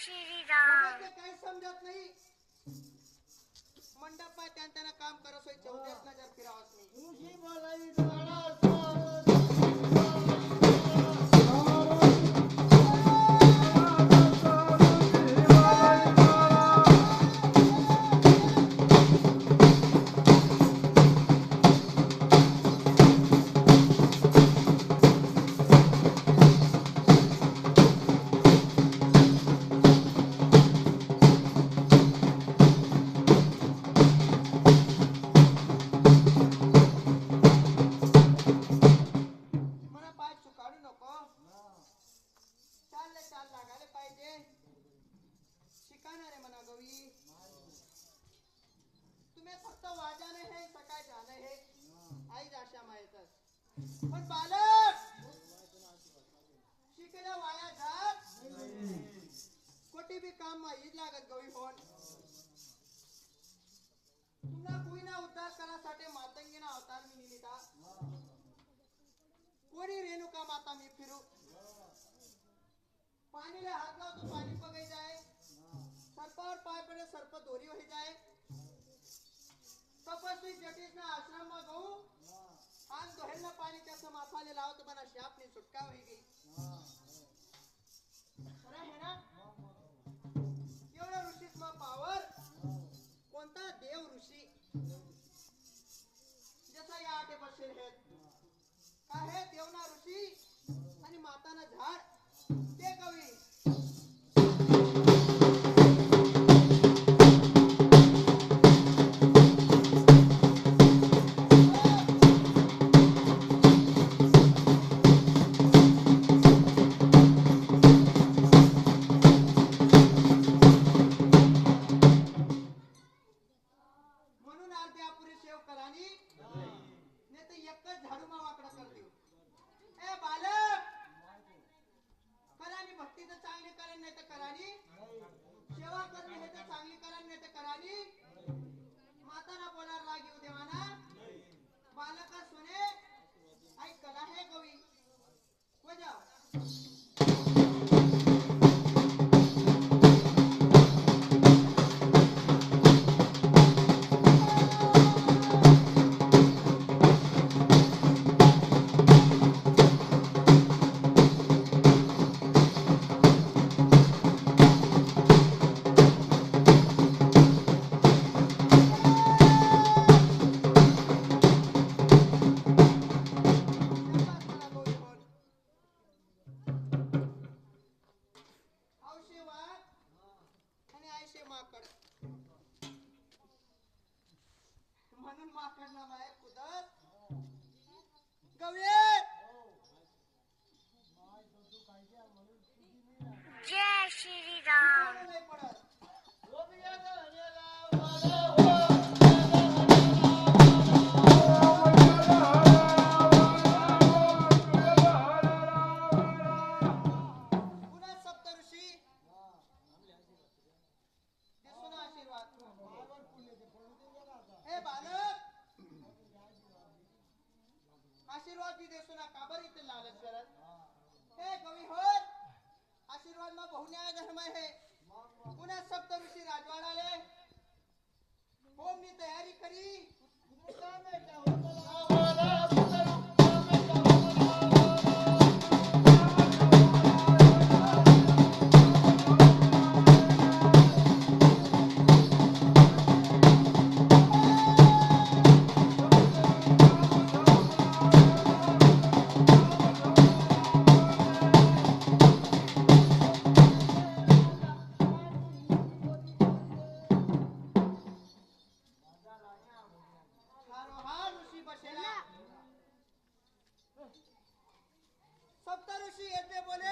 श्रीराम. काही समजत नाही. मंडप में त्यांना काम करत होय चौदेस नजर फिरावत नाही. उशी बोलाई डोळा पण बालक शिकल्या वाया जात कोटी भी काम माहीत लागत गवी होन. तुमना कोईना उद्धार करासाठी मातंगीना अवतार मी निमिता कोणी रेणुका माता मी फिरू पानीला हात लाव तो पानी पगई जाए सर्पावर पाय पडे सर्प दोरी होई जाए. तपस्वी जटीस ना आश्रम में गऊ आन दोहेलना पानी कैसे माथाले लाओ तो बना शाप ने छुटका हुई गई. खरं है ना. एवढा ऋषीस मग पावर कोणता देव ऋषी जसा या आटे बसेल आहेत का हे देवना ऋषी आणि माताना झाड ते कवी. म्हणून माकड नाम आहे कुदत गवे. जय श्रीराम. नाही पडत. पुन्हा सप्तऋषी दिसून आशीर्वाद. हे बालक आशीर्वाद भी देसो ना काबर इथे लालच करत. हे कवी होय आशीर्वाद में बहु न्याय धर्म है. पुन्हा सप्त ऋषी राजवाडाले होम नी तयारी करी. सप्त ऋषी येते बोले